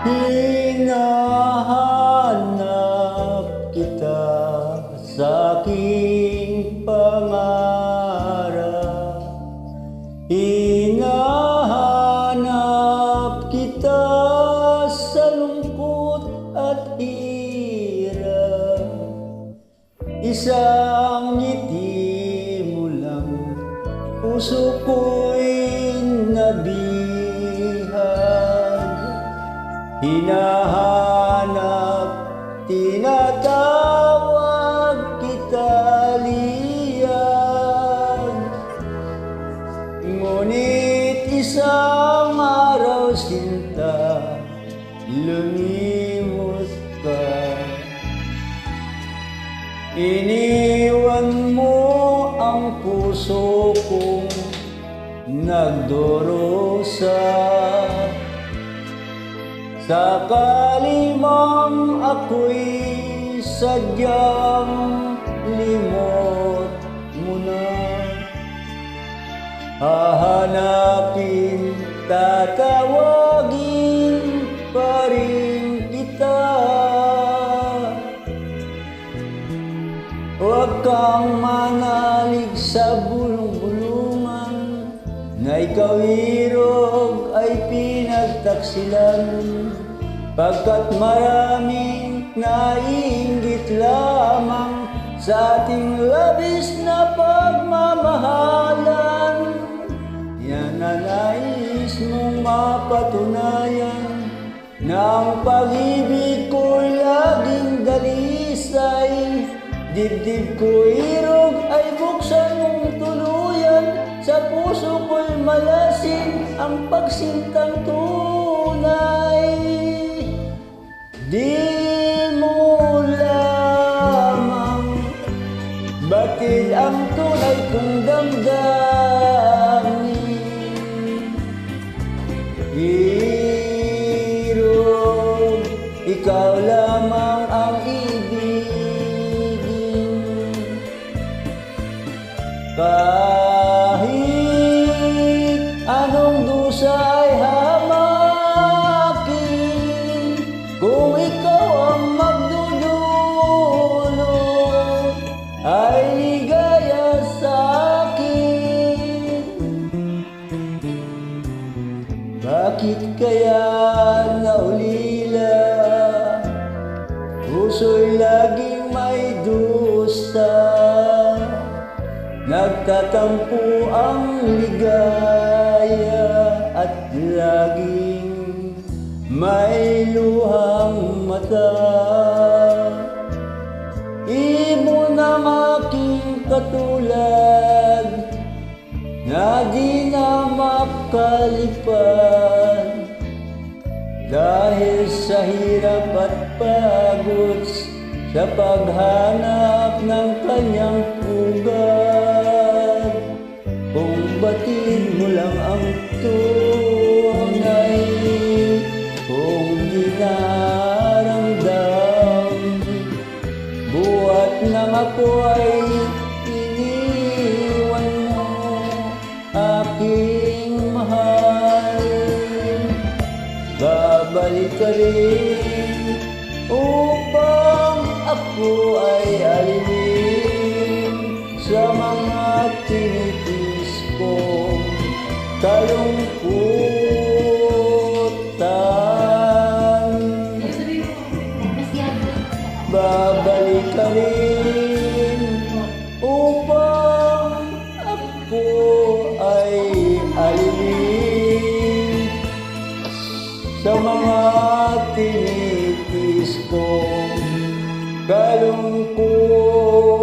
Hinahanap kita sa aking pangarap. Hinahanap kita sa lungkot at hirap. Isang ngiti mo lang, puso ko'y nabihag. Hinahanap, tinatawag kita liyag. Ngunit isang araw sinta, lumimos ka. Iniwan mo ang puso kong nagdurusa. Sakali mang ako'y sadyang limot mo na, hahanapin, tatawagin pa rin kita. Huwag kang manalig sa bulong-bulungan na ikaw irog ay pinagtaksilan, pagkat maraming naiinggit lamang sa ating labis na pagmamahalan. Yan na nais mong mapatunayan na ang pag-ibig ko'y laging dalisay. Dibdib ko irog ay buksan mong tuluyan, sa puso ko'y malasin ang pagsintang tunay. Di mo lamang batid ang tunay kong damdamin. Irog, ikaw lamang ang kahit anong dusa ay hamakin, kung ikaw ang magdudulot ay ligaya sa akin. Bakit kaya naulila, puso'y laging may dusa? Nagtatampo ang ligaya at laging may luhang mata. Ibon ang aking katulad na di na makalipad, dahil sa hirap at pagod sa paghanap ng kanyang pugad. Kung batid mo lang ang tunay kung dinaramdam, buhat nang ako ay iniwan mo, aking mahal. Babalik ka rin upang ako ay alipin sa mga tinitis kong kalungkutan. Babalik ka rin upang ako ay alipin sa mga tinitis kong kalungkutan.